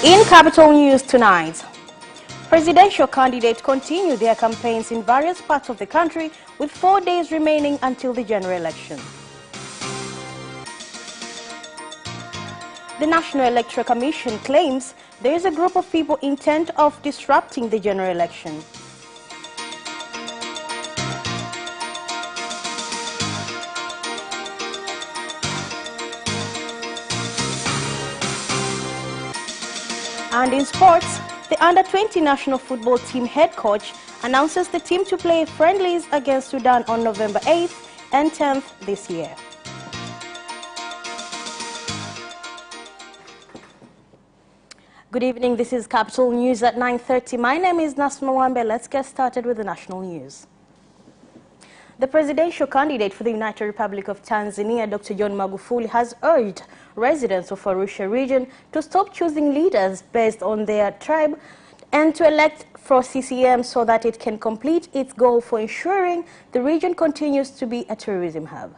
In Capital News tonight, presidential candidates continue their campaigns in various parts of the country with 4 days remaining until the general election. The National Electoral Commission claims there is a group of people intent of disrupting the general election. And in sports, the under-20 national football team head coach announces the team to play friendlies against Sudan on November 8th and 10th this year. Good evening, this is Capital News at 9:30. My name is Nasma Wambe. Let's get started with the national news. The presidential candidate for the United Republic of Tanzania, Dr. John Magufuli, has urged residents of Arusha region to stop choosing leaders based on their tribe and to elect for CCM so that it can complete its goal for ensuring the region continues to be a tourism hub.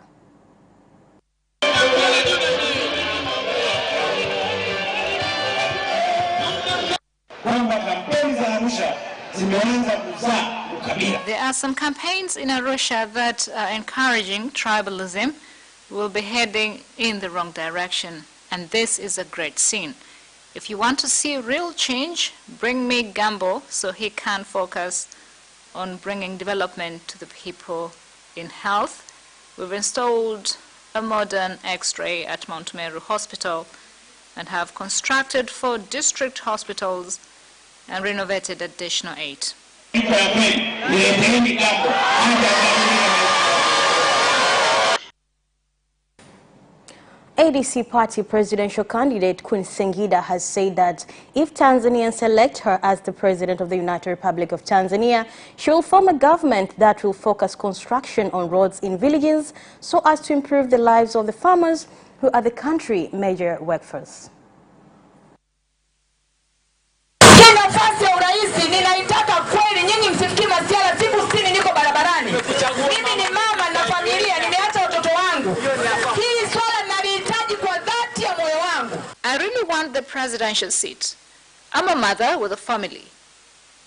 There are some campaigns in Arusha that are encouraging tribalism. Will be heading in the wrong direction, and this is a great sin. If you want to see real change, bring me Gambo so he can focus on bringing development to the people in health. We've installed a modern X-ray at Mount Meru Hospital and have constructed 4 district hospitals and renovated additional 8. ADC party presidential candidate Queen Singida has said that if Tanzanians elect her as the president of the United Republic of Tanzania, she will form a government that will focus construction on roads in villages so as to improve the lives of the farmers who are the country's major workforce. I really want the presidential seat. I'm a mother with a family.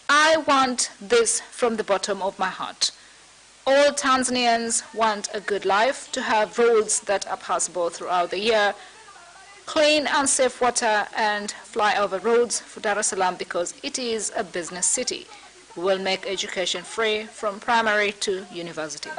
I want this from the bottom of my heart. All Tanzanians want a good life, to have roads that are passable throughout the year, clean and safe water, and flyover roads for Dar es Salaam because it is a business city. We will make education free from primary to university.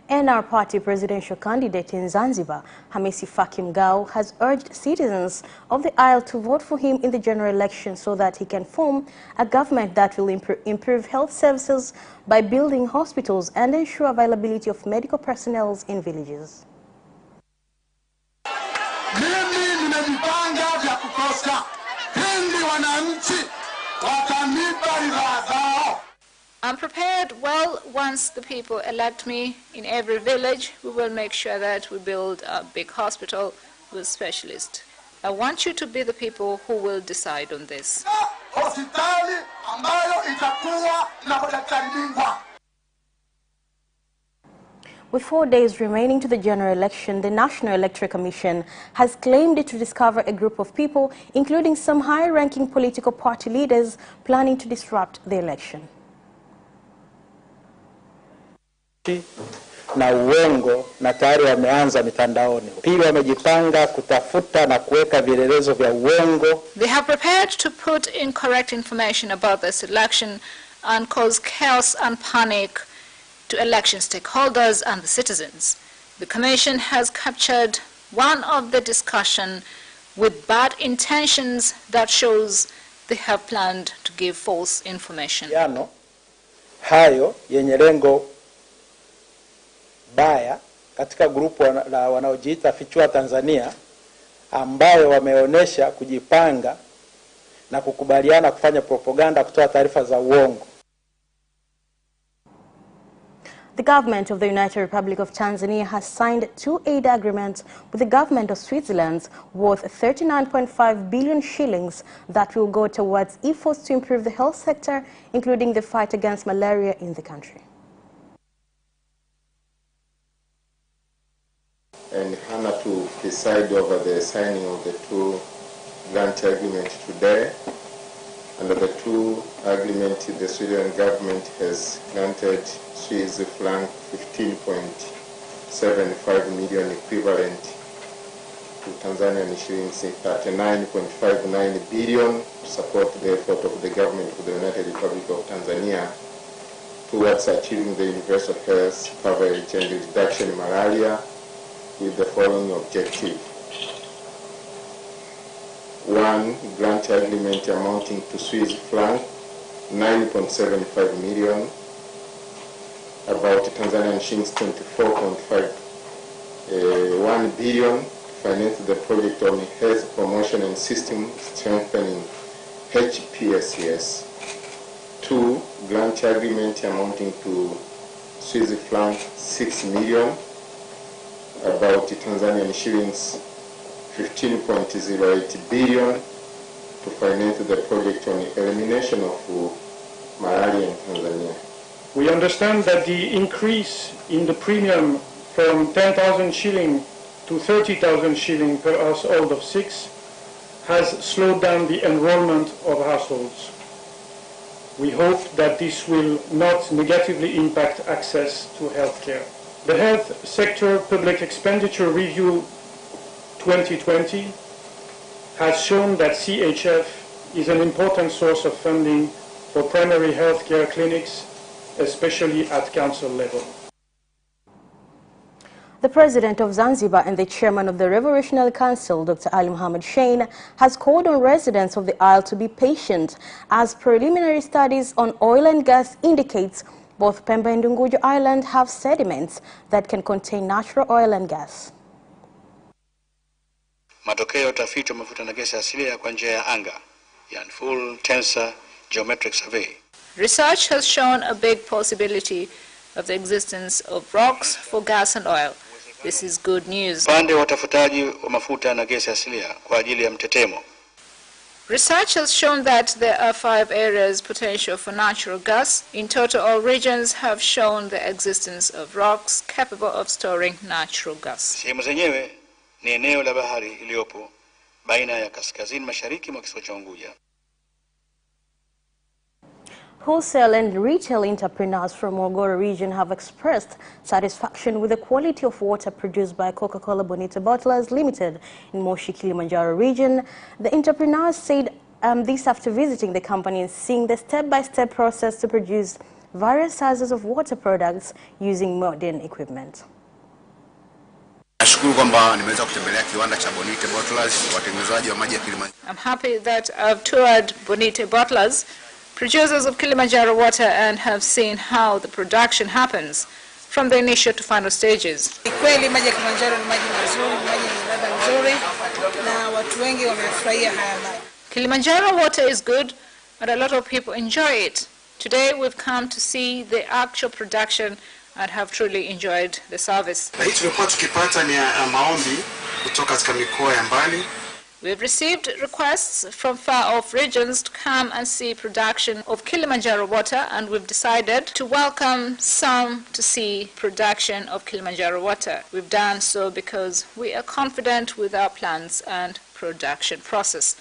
And our party presidential candidate in Zanzibar, Hamisi Faki Mgao, has urged citizens of the Isle to vote for him in the general election so that he can form a government that will improve health services by building hospitals and ensure availability of medical personnel in villages. I'm prepared. Well, once the people elect me in every village, we will make sure that we build a big hospital with specialists. I want you to be the people who will decide on this. With 4 days remaining to the general election, the National Electoral Commission has claimed to discover a group of people, including some high-ranking political party leaders, planning to disrupt the election. Na uongo na tayari wameanza mitandaoni. Pili, wamejipanga kutafuta na kuweka vielelezo vya uongo. They have prepared to put incorrect information about this election and cause chaos and panic to election stakeholders and the citizens. The Commission has captured one of the discussion with bad intentions that shows they have planned to give false information. Hayo yenye lengo baya katika grupu la wanaojiita Fichua Tanzania, ambayo wameonesha kujipanga na kukubaliana kufanya propaganda, kutoa taarifa za uongo. The government of the United Republic of Tanzania has signed 2 aid agreements with the government of Switzerland worth 39.5 billion shillings that will go towards efforts to improve the health sector, including the fight against malaria in the country. and Hannah to preside over the signing of the two grant agreements today. Under the two agreements, the Sweden government has granted Swiss franc 15.75 million equivalent to Tanzanian shillings 39.59 billion to support the effort of the government of the United Republic of Tanzania towards achieving the universal health coverage and reduction in malaria with the following objective. 1. Grant agreement amounting to Swiss franc 9.75 million, about Tanzanian shillings 24.1 billion, finance the project on health promotion and system strengthening HPSS. 2. Grant agreement amounting to Swiss franc 6 million, about Tanzanian shillings 15.08 billion to finance the project on elimination of malaria in Tanzania. We understand that the increase in the premium from 10,000 shilling to 30,000 shilling per household of 6 has slowed down the enrollment of households. We hope that this will not negatively impact access to healthcare. The Health Sector Public Expenditure Review 2020 has shown that CHF is an important source of funding for primary healthcare clinics, especially at council level. The President of Zanzibar and the Chairman of the Revolutionary Council, Dr. Ali Mohammed Shein, has called on residents of the Isle to be patient as preliminary studies on oil and gas indicates both Pemba and Unguja Island have sediments that can contain natural oil and gas. Matokeo ya utafiti wa mafuta na gesi asilia kwa njia ya anga, yani full tensor geometric survey. Research has shown a big possibility of the existence of rocks for gas and oil. This is good news. Pande watafutaji wa mafuta na gesi asilia kwa ajili ya mtetemo. Research has shown that there are 5 areas potential for natural gas. In total, all regions have shown the existence of rocks capable of storing natural gas. Sehemu zenyewe ni eneo la bahari iliyopo baina ya kaskazini mashariki mwa kisiwa cha Unguja. Wholesale and retail entrepreneurs from Morogoro region have expressed satisfaction with the quality of water produced by Coca-Cola Bonita Bottlers Limited in Moshi, Kilimanjaro region. The entrepreneurs said this after visiting the company and seeing the step-by-step process to produce various sizes of water products using modern equipment. Nashukuru kwamba nimeweza kutembelea kiwanda cha Bonita Bottlers, watengenezaji wa maji ya Kilimanjaro. I'm happy that I've toured Bonita Bottlers, producers of Kilimanjaro water, and have seen how the production happens from the initial to final stages. Kweli maji ya Kilimanjaro ni maji mazuri, maji yenye ladha nzuri na watu wengi wamefurahia haya maji. Kilimanjaro water is good and a lot of people enjoy it. Today we've come to see the actual production and have truly enjoyed the service. Na hii tulikuwa tukipata ni maombi kutoka katika mikoa ya mbali. We've received requests from far-off regions to come and see production of Kilimanjaro water, and we've decided to welcome some to see production of Kilimanjaro water. We've done so because we are confident with our plans and production process.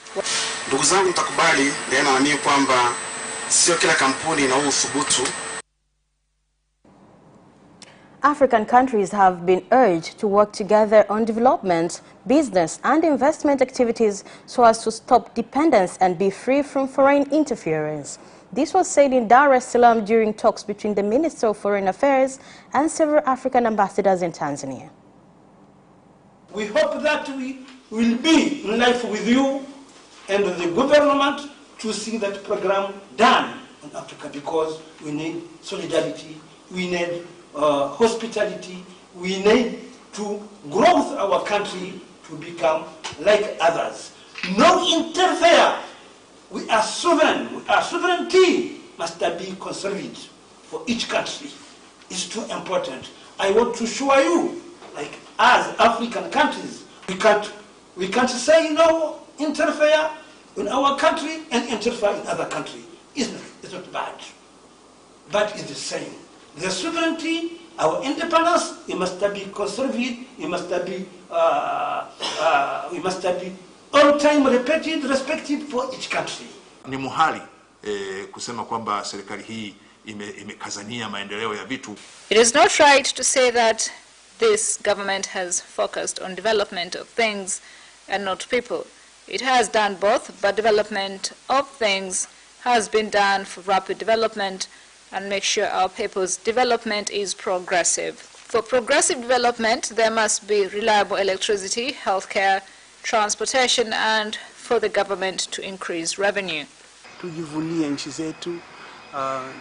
Ndugu zangu, mtakubali neno na mimi kwamba sio kila kampuni ina uthubutu. African countries have been urged to work together on development, business and investment activities so as to stop dependence and be free from foreign interference. This was said in Dar es Salaam during talks between the Minister of Foreign Affairs and several African ambassadors in Tanzania. We hope that we will be in life with you and the government to see that program done in Africa, because we need solidarity, we need hospitality, we need to grow our country to become like others. No interfere. We are sovereign. Our sovereignty must be conserved for each country. It's too important. I want to show you, like as African countries, we can't say no interfere in our country and interfere in other country. It's not bad, but it's the same. The sovereignty our independence, it must be conserved, it must be all time repeated, respected for each country. Ni muhali kusema kwamba serikali hii imekazania maendeleo ya vitu. It is not right to say that this government has focused on development of things and not people. It has done both, but development of things has been done for rapid development and make sure our people's development is progressive. For progressive development, there must be reliable electricity, healthcare, transportation, and for the government to increase revenue. Tujivunie nchi zetu,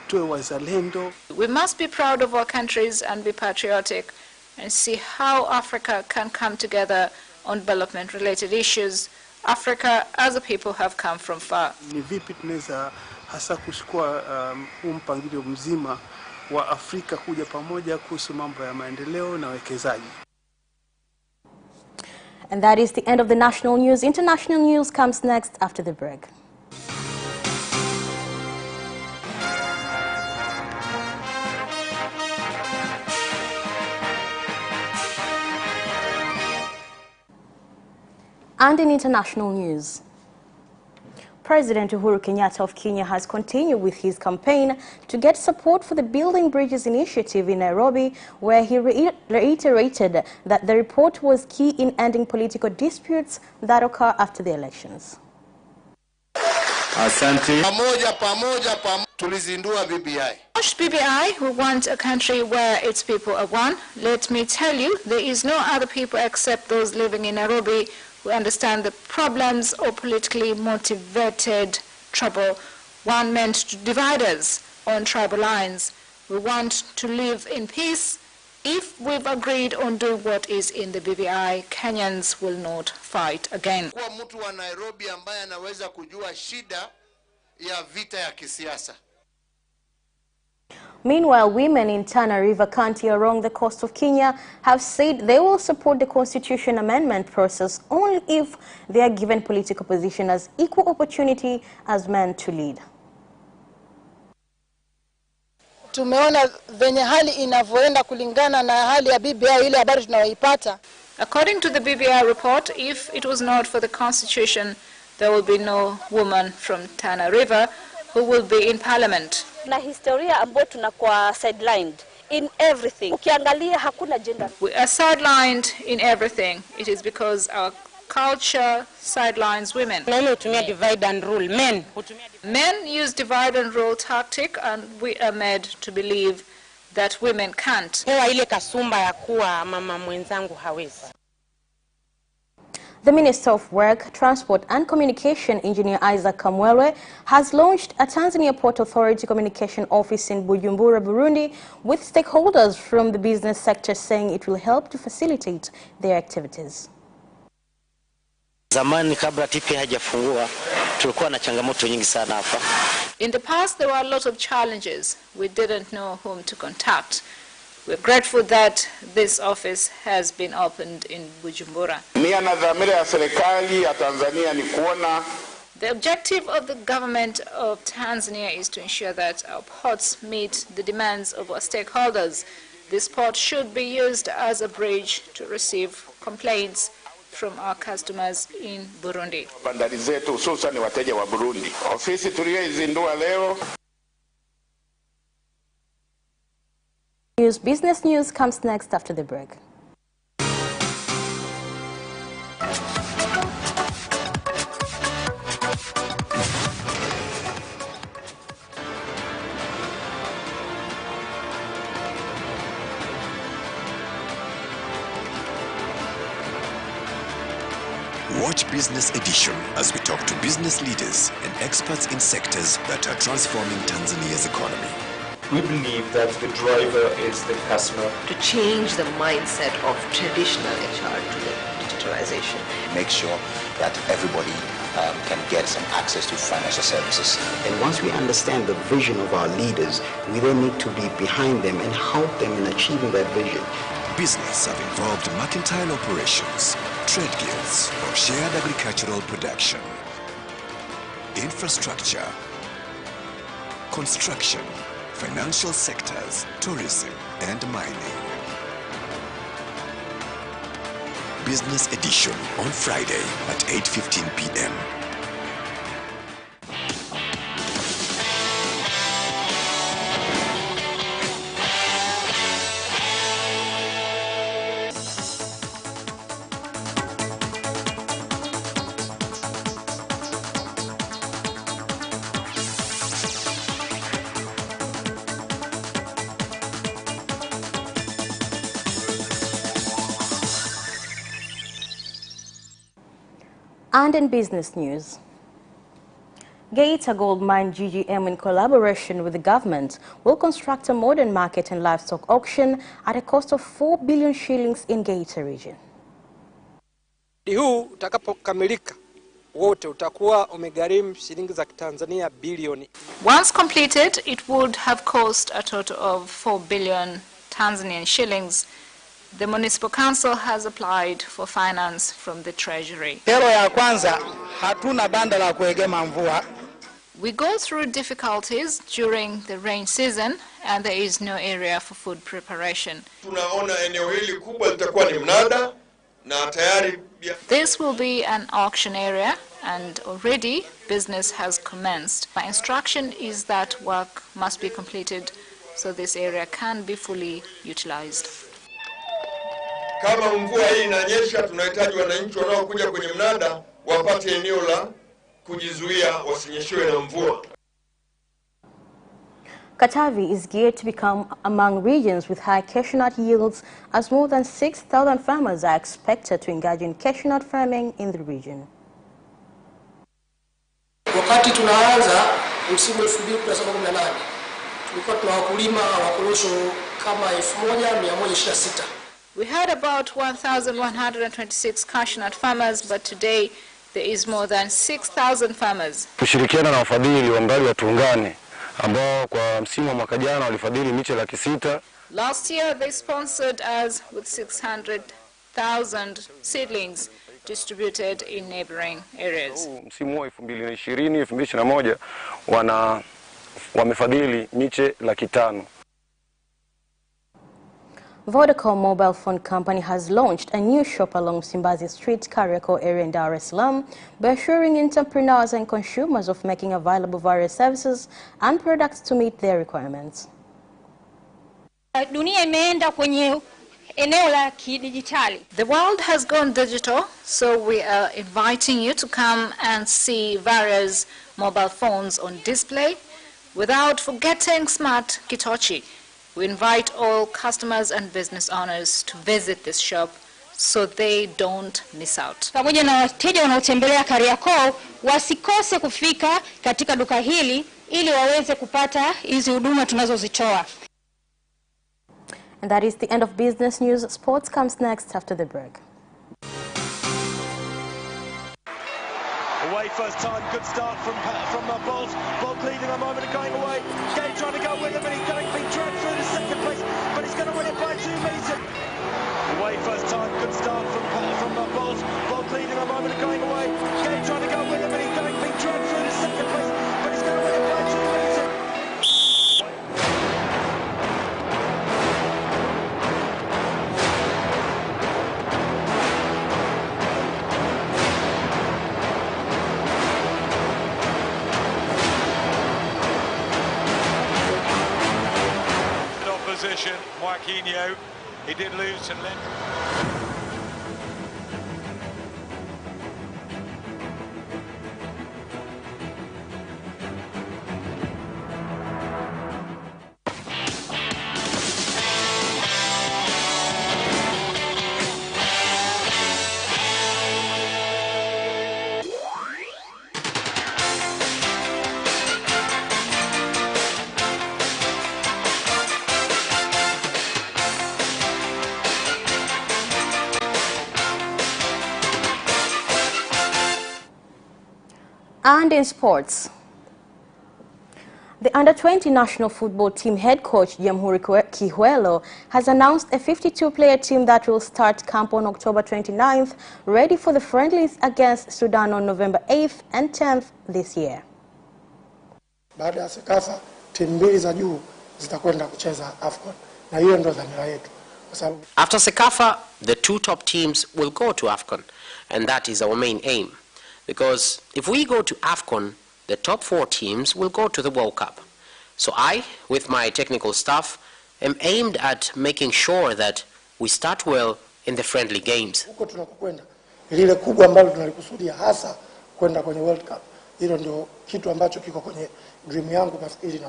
tuwe wazalendo. We must be proud of our countries and be patriotic and see how Africa can come together on development-related issues. Africa, as a people, have come from far. Ni vipi tunaweza hasa kuchukua mpangilio mzima wa Afrika kuja pamoja kuhusu mambo ya maendeleo na wekezaji. And that is the end of the national news. International news comes next after the break. And in international news, President Uhuru Kenyatta of Kenya has continued with his campaign to get support for the Building Bridges initiative in Nairobi, where he reiterated that the report was key in ending political disputes that occur after the elections. Asante. Pamoja tulizindua BBI. BBI, we want a country where its people are one. Let me tell you, there is no other people except those living in Nairobi who understand the problems or politically motivated trouble one meant to divide us on tribal lines. We want to live in peace. If we've agreed on doing what is in the BBI, Kenyans will not fight again. Kwa mtu wa Nairobi ambaye anaweza kujua shida ya vita ya kisiasa. Meanwhile, women in Tana River County along the coast of Kenya have said they will support the constitution amendment process only if they are given political position as equal opportunity as men to lead. Tumeona venye hali inavyoenda kulingana na hali ya BBI ile habari tunayoipata. According to the BBI report, if it was not for the constitution, there will be no woman from Tana River who will be in parliament. Na historia ambayo tunakuwa sidelined in everything. Ukiangalia hakuna gender. We are sidelined in everything. It is because our culture sidelines women. Divide and rule. Men use divide and rule tactic, and we are made to believe that women can't. Ile kasumba ya kuwa mama mwenzangu hawezi. The Minister of Work, Transport and Communication, Engineer Isaac Kamwelwe, has launched a Tanzania Port Authority Communication Office in Bujumbura, Burundi, with stakeholders from the business sector saying it will help to facilitate their activities. Zamani kabla TP hajafungua tulikuwa na changamoto nyingi sana hapa. In the past there were a lot of challenges. We didn't know whom to contact. We're grateful that this office has been opened in Bujumbura. Nia na dhamira ya serikali ya Tanzania ni kuona. The objective of the government of Tanzania is to ensure that our ports meet the demands of our stakeholders. This port should be used as a bridge to receive complaints from our customers in Burundi. Bandari zetu hususan wateja wa Burundi. Ofisi tuliyoizindua leo. Business news comes next after the break. Watch Business Edition as we talk to business leaders and experts in sectors that are transforming Tanzania's economy. We believe that the driver is the customer. To change the mindset of traditional HR to the digitalization. Make sure that everybody can get some access to financial services. And once we understand the vision of our leaders, we then need to be behind them and help them in achieving that vision. Business have involved mercantile operations, trade guilds, or shared agricultural production. Infrastructure, construction, financial sectors, tourism, and mining. Business edition on Friday at 8:15 p.m. And in business news, Geita Gold Mine GGM, in collaboration with the government, will construct a modern market and livestock auction at a cost of 4 billion shillings in Geita region. Huu utakapokamilika wote utakuwa umegharimu shilingi za Tanzania bilioni. Once completed, it would have cost a total of 4 billion Tanzanian shillings. The municipal council has applied for finance from the treasury. Kero ya kwanza, hatuna banda la kuegema mvua. We go through difficulties during the rain season and there is no area for food preparation. Tunaona eneo hili kubwa litakuwa ni mnada na tayari. This will be an auction area and already business has commenced. My instruction is that work must be completed so this area can be fully utilized. Kama mvua hii inanyesha, tunahitaji wananchi wanaokuja kwenye mnada wapate eneo la kujizuia wasinyeshewe na mvua. Katavi is geared to become among regions with high cashew nut yields, as more than 6,000 farmers are expected to engage in cashew nut farming in the region. Wakati tunaanza msimu 2017 tulikuwa tuna wakulima wa korosho kama 1126. We had about 1,126 cashew nut farmers, but today there is more than 6,000 farmers. Kushirikiana na wafadhili wa mradi wa Tuungane ambao kwa msimu wa mwaka jana walifadhili miche 600,000. Last year they sponsored us with 600,000 seedlings distributed in neighboring areas. Msimu wa 2020-2021 wamefadhili miche 500,000. Vodacom Mobile Phone Company has launched a new shop along Msimbazi Street, Kariakoo area in Dar es Salaam by assuring entrepreneurs and consumers of making available various services and products to meet their requirements. Dunia imeenda kwenye eneo la kidijitali. The world has gone digital, so we are inviting you to come and see various mobile phones on display without forgetting smart kitochi. We invite all customers and business owners to visit this shop so they don't miss out. Pamoja na wateja wanaotembelea Kariakoo wasikose kufika katika duka hili ili waweze kupata hizi huduma tunazozitoa. And that is the end of business news. Sports comes next after the break. Away first time, good start from Bolt. Bolt leading a moment and going away. Gay trying to go with him and he's going to be dragged through to second place, but he's going to win it by 2 meters. Away first time, good start from Bolt. Bolt leading a moment and going away. Gay trying to go with him and he's going to be dragged through to second place, but he's going to win it by 2 meters. Opposition, Joaquinho, he did lose to Lynn. And in sports, the under-20 national football team head coach Jamhuri Kihuelo has announced a 52-player team that will start camp on October 29th, ready for the friendlies against Sudan on November 8th and 10th this year. Baada ya Sekafa, timu mbili za juu zitakwenda kucheza AFCON, na hiyo ndio dhamira yetu. After CECAFA, the 2 top teams will go to AFCON, and that is our main aim. Because if we go to AFCON, the top 4 teams will go to the World Cup. So I, with my technical staff, am aimed at making sure that we start well in the friendly games. Huko tunakokwenda, lile kubwa ambalo tunalikusudia hasa kwenda kwenye World Cup. Hilo ndio kitu ambacho kiko kwenye dream yangu nafikiri na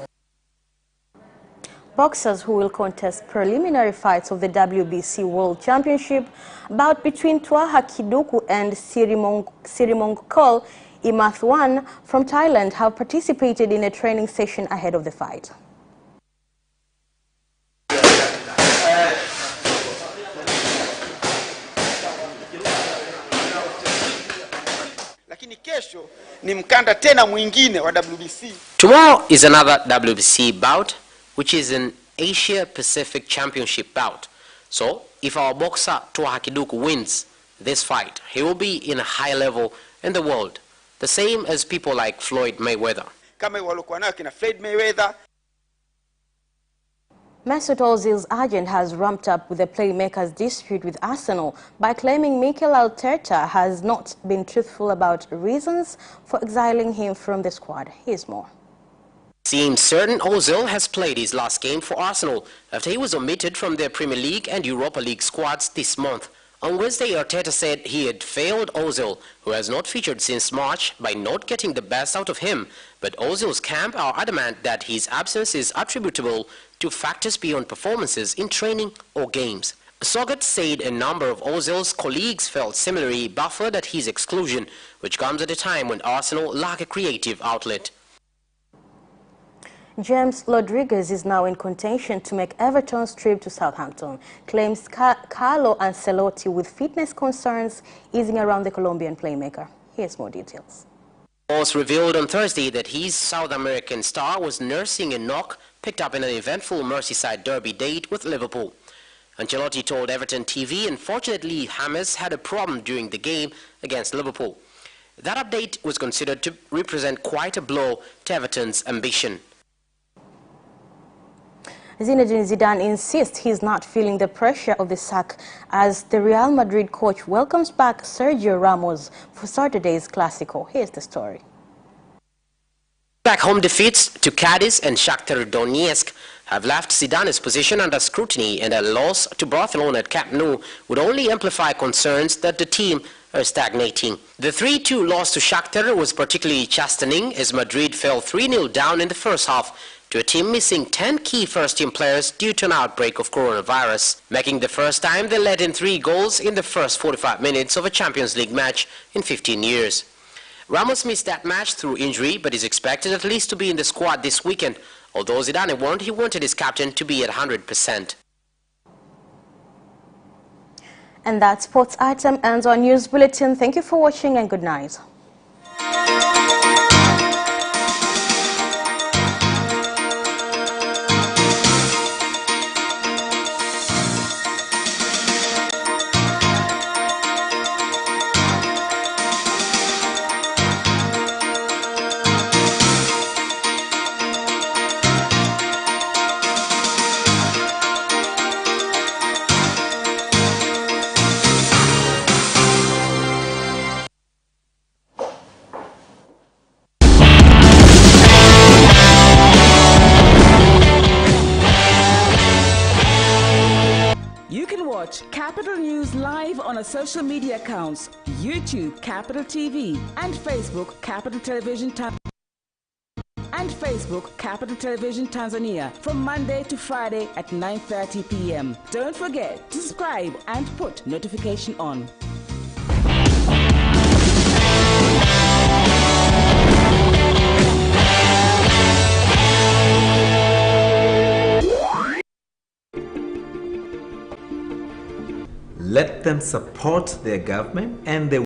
Boxers who will contest preliminary fights of the WBC World Championship bout between Twaha Kiduku and Sirimongkol Imathwan from Thailand have participated in a training session ahead of the fight. Lakini kesho ni mkanda tena mwingine wa WBC. Tomorrow is another WBC bout, which is an Asia Pacific Championship bout. So, if our boxer Twaha Kiduku wins this fight, he will be in a high level in the world, the same as people like Floyd Mayweather. Kama walokuwa nao kina Floyd Mayweather. Mesut Ozil's agent has ramped up with the playmaker's dispute with Arsenal by claiming Mikel Arteta has not been truthful about reasons for exiling him from the squad. Here's more. Seems certain Ozil has played his last game for Arsenal after he was omitted from their Premier League and Europa League squads this month. On Wednesday, Arteta said he had failed Ozil, who has not featured since March, by not getting the best out of him. But Ozil's camp are adamant that his absence is attributable to factors beyond performances in training or games. Sogat said a number of Ozil's colleagues felt similarly buffered at his exclusion, which comes at a time when Arsenal lack a creative outlet. James Rodriguez is now in contention to make Everton's trip to Southampton, claims Carlo Ancelotti, with fitness concerns easing around the Colombian playmaker. Here's more details. It was revealed on Thursday that his South American star was nursing a knock picked up in an eventful Merseyside derby date with Liverpool. Ancelotti told Everton TV, unfortunately, James had a problem during the game against Liverpool. That update was considered to represent quite a blow to Everton's ambition. Zinedine Zidane insists he's not feeling the pressure of the sack as the Real Madrid coach welcomes back Sergio Ramos for Saturday's Clásico. Here's the story. Back home defeats to Cadiz and Shakhtar Donetsk have left Zidane's position under scrutiny, and a loss to Barcelona at Camp Nou would only amplify concerns that the team are stagnating. The 3-2 loss to Shakhtar was particularly chastening as Madrid fell 3-0 down in the first half to a team missing 10 key first-team players due to an outbreak of coronavirus, making the first time they let in 3 goals in the first 45 minutes of a Champions League match in 15 years. Ramos missed that match through injury, but is expected at least to be in the squad this weekend, although Zidane warned he wanted his captain to be at 100%. And that sports item ends our news bulletin. Thank you for watching and good night. Capital News live on our social media accounts, YouTube Capital TV and Facebook Capital Television Tanzania from Monday to Friday at 9:30 p.m. Don't forget to subscribe and put notification on. Let them support their government and they